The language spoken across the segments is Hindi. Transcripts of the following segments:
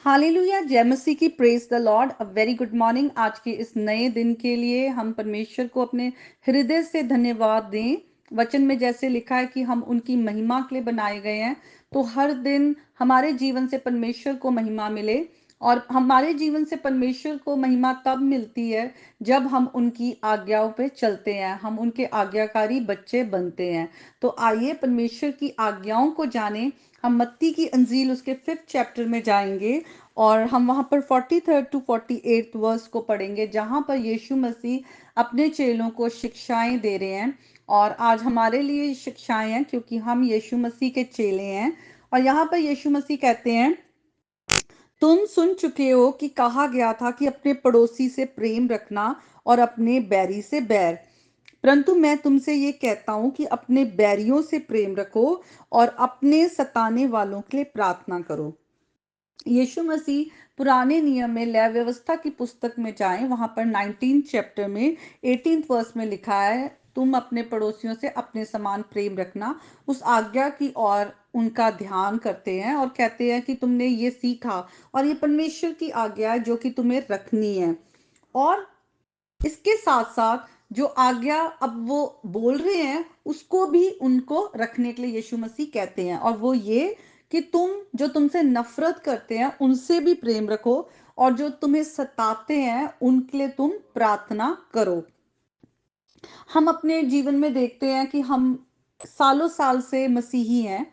हालेलुया, जय मसीह की, praise the Lord. A very good morning. आज के इस नए दिन के लिए हम परमेश्वर को अपने हृदय से धन्यवाद दें। वचन में जैसे लिखा है कि हम उनकी महिमा के लिए बनाए गए हैं, तो हर दिन हमारे जीवन से परमेश्वर को महिमा मिले। और हमारे जीवन से परमेश्वर को महिमा तब मिलती है जब हम उनकी आज्ञाओं पे चलते हैं, हम उनके आज्ञाकारी बच्चे बनते हैं। तो आइए परमेश्वर की आज्ञाओं को जानें। हम मत्ती की अंजील उसके 5th चैप्टर में जाएंगे और हम वहां पर 43rd to 48th वर्स को पढ़ेंगे, जहां पर यीशु मसीह अपने चेलों को शिक्षाएं दे रहे हैं। और आज हमारे लिए शिक्षाएं हैं क्योंकि हम यीशु मसीह के चेले हैं। और यहाँ पर यीशु मसीह कहते हैं, तुम सुन चुके हो कि कहा गया था कि अपने पड़ोसी से प्रेम रखना और अपने बैरी से बैर। परंतु मैं तुमसे ये कहता हूं कि अपने बैरियों से प्रेम रखो और अपने सताने वालों के लिए प्रार्थना करो। यीशु मसीह पुराने नियम में लय व्यवस्था की पुस्तक में जाएं, वहां पर 19 चैप्टर में 18th वर्स में लिखा है, तुम अपने पड़ोसियों से अपने समान प्रेम रखना। उस आज्ञा की ओर उनका ध्यान करते हैं और कहते हैं कि तुमने ये सीखा और ये परमेश्वर की आज्ञा है जो कि तुम्हें रखनी है। और इसके साथ साथ जो आज्ञा अब वो बोल रहे हैं उसको भी उनको रखने के लिए यीशु मसीह कहते हैं, और वो ये कि तुम जो तुमसे नफरत करते हैं उनसे भी प्रेम रखो और जो तुम्हें सताते हैं उनके लिए तुम प्रार्थना करो। हम अपने जीवन में देखते हैं कि हम सालों साल से मसीही हैं।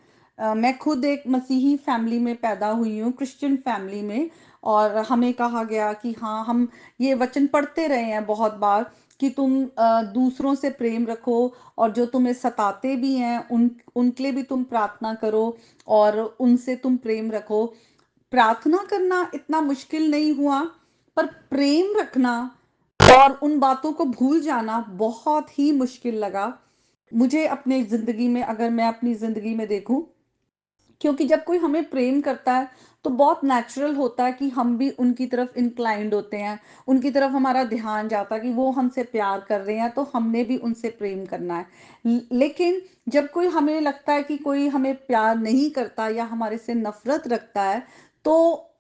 मैं खुद एक मसीही फैमिली में पैदा हुई हूँ, क्रिश्चियन फैमिली में। और हमें कहा गया कि हाँ, हम ये वचन पढ़ते रहे हैं बहुत बार कि तुम दूसरों से प्रेम रखो और जो तुम्हें सताते भी हैं उनके लिए भी तुम प्रार्थना करो और उनसे तुम प्रेम रखो। प्रार्थना करना इतना मुश्किल नहीं हुआ, पर प्रेम रखना और उन बातों को भूल जाना बहुत ही मुश्किल लगा मुझे अपने जिंदगी में। अगर मैं अपनी जिंदगी में देखूं, क्योंकि जब कोई हमें प्रेम करता है तो बहुत नेचुरल होता है कि हम भी उनकी तरफ इंक्लाइंड होते हैं, उनकी तरफ हमारा ध्यान जाता है कि वो हमसे प्यार कर रहे हैं तो हमने भी उनसे प्रेम करना है। लेकिन जब कोई हमें लगता है कि कोई हमें प्यार नहीं करता या हमारे से नफरत रखता है, तो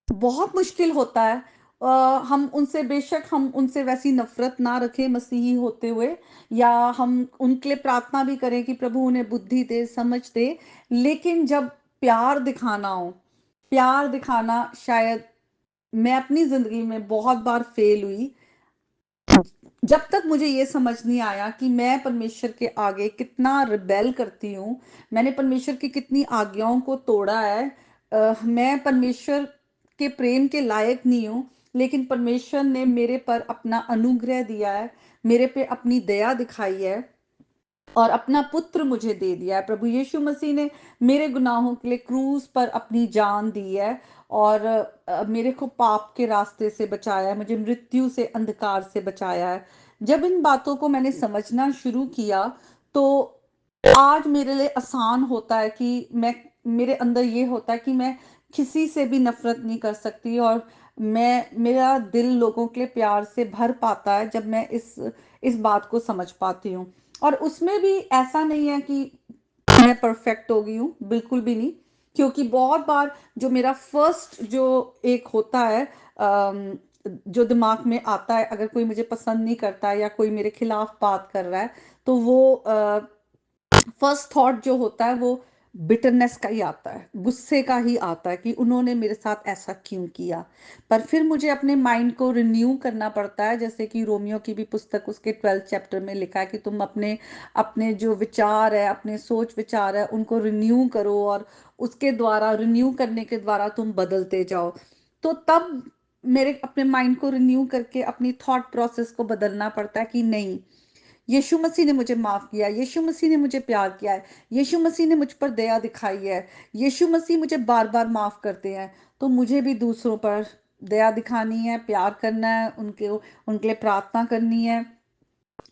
बहुत मुश्किल होता है। हम उनसे, बेशक हम उनसे वैसी नफरत ना रखें मसीही होते हुए, या हम उनके लिए प्रार्थना भी करें कि प्रभु उन्हें बुद्धि दे, समझ दे। लेकिन जब प्यार दिखाना हो, प्यार दिखाना शायद मैं अपनी जिंदगी में बहुत बार फेल हुई। जब तक मुझे ये समझ नहीं आया कि मैं परमेश्वर के आगे कितना रिबेल करती हूँ, मैंने परमेश्वर की कितनी आज्ञाओं को तोड़ा है। मैं परमेश्वर के प्रेम के लायक नहीं हूँ, लेकिन परमेश्वर ने मेरे पर अपना अनुग्रह दिया है, मेरे पे अपनी दया दिखाई है और अपना पुत्र मुझे दे दिया है। प्रभु यीशु मसीह ने मेरे गुनाहों के लिए क्रूस पर अपनी जान दी है और मेरे को पाप के रास्ते से बचाया है, मुझे मृत्यु से, अंधकार से बचाया है। जब इन बातों को मैंने समझना शुरू किया, तो आज मेरे लिए आसान होता है कि मैं, मेरे अंदर ये होता है कि मैं किसी से भी नफरत नहीं कर सकती, और मेरा दिल लोगों के लिए प्यार से भर पाता है जब मैं इस बात को समझ पाती हूँ। और उसमें भी ऐसा नहीं है कि मैं परफेक्ट हो गई हूँ, बिल्कुल भी नहीं। क्योंकि बहुत बार जो मेरा फर्स्ट जो एक होता है, जो दिमाग में आता है, अगर कोई मुझे पसंद नहीं करता है या कोई मेरे खिलाफ बात कर रहा है, तो वो फर्स्ट थॉट जो होता है वो बिटरनेस का ही आता है, गुस्से का ही आता है कि उन्होंने मेरे साथ ऐसा क्यों किया। पर फिर मुझे अपने माइंड को रिन्यू करना पड़ता है, जैसे कि रोमियो की भी पुस्तक उसके 12th चैप्टर में लिखा है कि तुम अपने अपने जो विचार है, अपने सोच विचार है, उनको रिन्यू करो और उसके द्वारा, रिन्यू करने के द्वारा तुम बदलते जाओ। तो तब मेरे अपने माइंड को रिन्यू करके अपनी थॉट प्रोसेस को बदलना पड़ता है कि नहीं, यीशु मसीह ने मुझे माफ किया, यीशु मसीह ने मुझे प्यार किया है, यीशु मसीह ने मुझ पर दया दिखाई है, यीशु मसीह मुझे बार बार माफ करते हैं। तो मुझे भी दूसरों पर दया दिखानी है, प्यार करना है, उनके लिए प्रार्थना करनी है,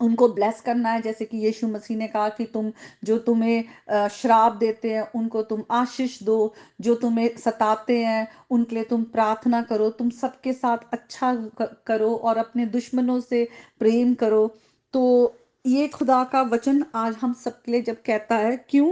उनको ब्लेस करना है। जैसे कि यीशु मसीह ने कहा कि तुम, जो तुम्हें श्राप देते हैं उनको तुम आशीष दो, जो तुम्हें सताते हैं उनके लिए तुम प्रार्थना करो, तुम सबके साथ अच्छा करो और अपने दुश्मनों से प्रेम करो। तो ये खुदा का वचन आज हम सबके लिए जब कहता है, क्यों?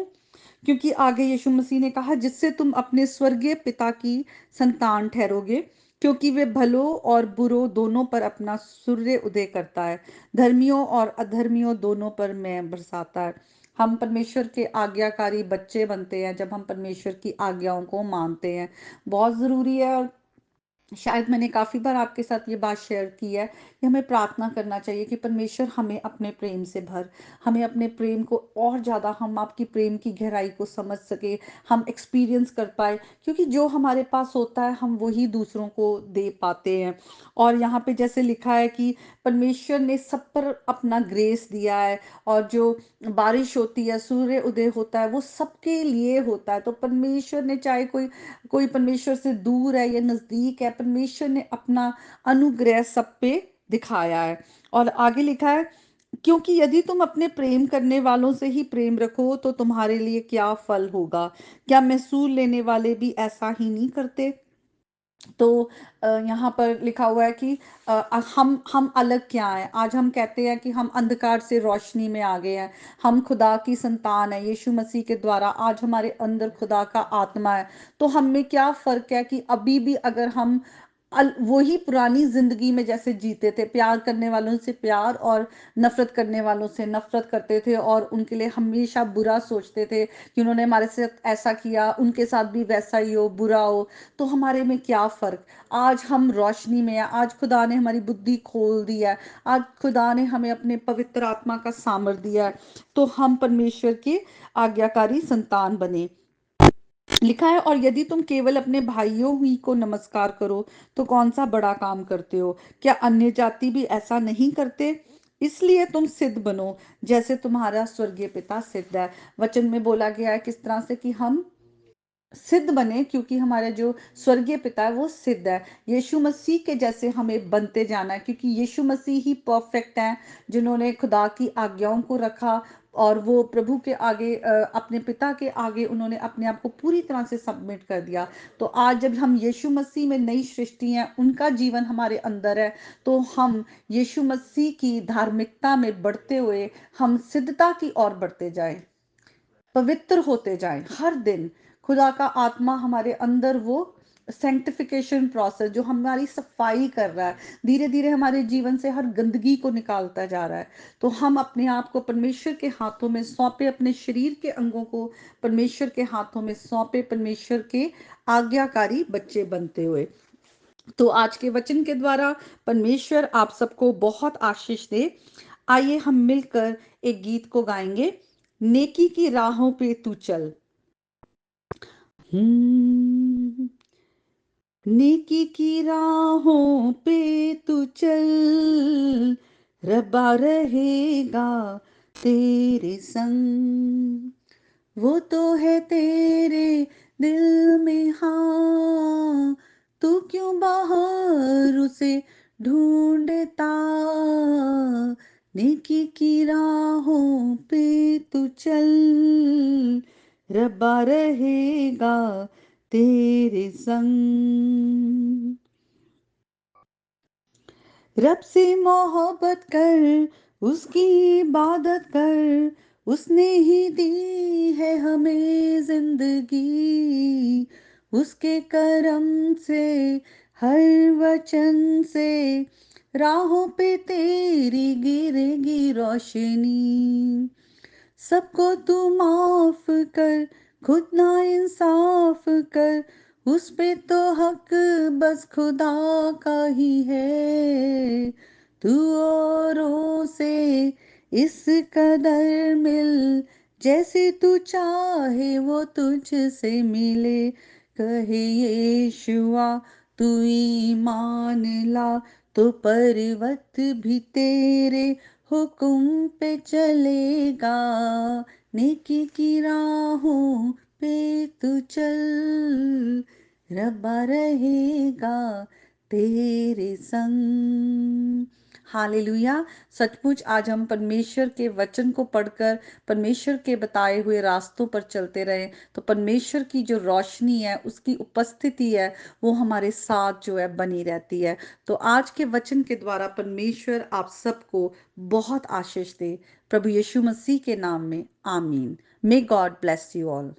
क्योंकि आगे यीशु मसीह ने कहा जिससे तुम अपने स्वर्गीय पिता की संतान ठहरोगे, क्योंकि वे भलों और बुरों दोनों पर अपना सूर्य उदय करता है, धर्मियों और अधर्मियों दोनों पर मैं बरसाता है। हम परमेश्वर के आज्ञाकारी बच्चे बनते हैं जब हम परमेश्वर की आज्ञाओं को मानते हैं। बहुत ज़रूरी है, और शायद मैंने काफ़ी बार आपके साथ ये बात शेयर की है कि हमें प्रार्थना करना चाहिए कि परमेश्वर हमें अपने प्रेम से भर, हमें अपने प्रेम को और ज़्यादा, हम आपकी प्रेम की गहराई को समझ सके, हम एक्सपीरियंस कर पाए, क्योंकि जो हमारे पास होता है हम वही दूसरों को दे पाते हैं। और यहाँ पे जैसे लिखा है कि परमेश्वर ने सब पर अपना ग्रेस दिया है, और जो बारिश होती है, सूर्य उदय होता है, वो सबके लिए होता है। तो परमेश्वर ने, चाहे कोई कोई परमेश्वर से दूर है या नजदीक है, परमेश्वर ने अपना अनुग्रह सब पे दिखाया है। और आगे लिखा है, क्योंकि यदि तुम अपने प्रेम करने वालों से ही प्रेम रखो तो तुम्हारे लिए क्या फल होगा, क्या महसूल लेने वाले भी ऐसा ही नहीं करते। तो यहाँ पर लिखा हुआ है कि हम अलग क्या हैं। आज हम कहते हैं कि हम अंधकार से रोशनी में आ गए हैं, हम खुदा की संतान है यीशु मसीह के द्वारा, आज हमारे अंदर खुदा का आत्मा है। तो हम में क्या फ़र्क है कि अभी भी अगर हम वही पुरानी ज़िंदगी में जैसे जीते थे, प्यार करने वालों से प्यार और नफ़रत करने वालों से नफ़रत करते थे, और उनके लिए हमेशा बुरा सोचते थे कि उन्होंने हमारे साथ ऐसा किया, उनके साथ भी वैसा ही हो, बुरा हो, तो हमारे में क्या फ़र्क। आज हम रोशनी में हैं, आज खुदा ने हमारी बुद्धि खोल दी है, आज खुदा ने हमें अपने पवित्र आत्मा का सामर्थ दिया है, तो हम परमेश्वर के आज्ञाकारी संतान बने। लिखा है, और यदि तुम केवल अपने भाइयों ही को नमस्कार करो तो कौन सा बड़ा काम करते हो, क्या अन्य जाति भी ऐसा नहीं करते। इसलिए तुम सिद्ध बनो जैसे तुम्हारा स्वर्गीय पिता सिद्ध है। वचन में बोला गया है किस तरह से कि हम सिद्ध बने, क्योंकि हमारे जो स्वर्गीय पिता है वो सिद्ध है। यीशु मसीह के जैसे हमें बनते जाना है, क्योंकि यीशु मसीह ही परफेक्ट हैं, जिन्होंने खुदा की आज्ञाओं को रखा, और वो प्रभु के आगे, अपने पिता के आगे उन्होंने अपने आप को पूरी तरह से सबमिट कर दिया। तो आज जब हम यीशु मसीह में नई सृष्टि हैं, उनका जीवन हमारे अंदर है, तो हम यीशु मसीह की धार्मिकता में बढ़ते हुए हम सिद्धता की ओर बढ़ते जाएं, पवित्र होते जाएं हर दिन। खुदा का आत्मा हमारे अंदर, वो सेंक्टिफिकेशन प्रोसेस जो हमारी सफाई कर रहा है, धीरे धीरे हमारे जीवन से हर गंदगी को निकालता जा रहा है। तो हम अपने आप को परमेश्वर के हाथों में सौंपे, अपने शरीर के अंगों को परमेश्वर के हाथों में सौंपे, परमेश्वर के आज्ञाकारी बच्चे बनते हुए। तो आज के वचन के द्वारा परमेश्वर आप सबको बहुत आशीष दे। आइए हम मिलकर एक गीत को गाएंगे, नेकी की राहों पे तू चल। हम्म, नेकी की राहों पे तू चल, रब्बा रहेगा तेरे संग, वो तो है तेरे दिल में, हाँ तू क्यों बाहर उसे ढूंढता। नेकी की राहों पे तू चल, रब्बा रहेगा तेरे संग। रब से मोहब्बत कर, उसकी इबादत कर, उसने ही दी है हमें जिंदगी, उसके करम से, हर वचन से, राहों पे तेरी गिरेगी रोशनी। सबको तू माफ कर, खुद ना इंसाफ कर, उस पे तो हक बस खुदा का ही है। तू औरों से इस कदर मिल, जैसे तू चाहे वो तुझसे मिले। कहे यीशुआ तू ईमान ला, तो पर्वत भी तेरे हुक्म पे चलेगा। नेकी की राहों पे तू चल, रब्बा रहेगा तेरे संग। हालेलुया। सचमुच आज हम परमेश्वर के वचन को पढ़कर परमेश्वर के बताए हुए रास्तों पर चलते रहे, तो परमेश्वर की जो रोशनी है, उसकी उपस्थिति है, वो हमारे साथ जो है बनी रहती है। तो आज के वचन के द्वारा परमेश्वर आप सबको बहुत आशीष दे, प्रभु यीशु मसीह के नाम में आमीन। May God bless you all.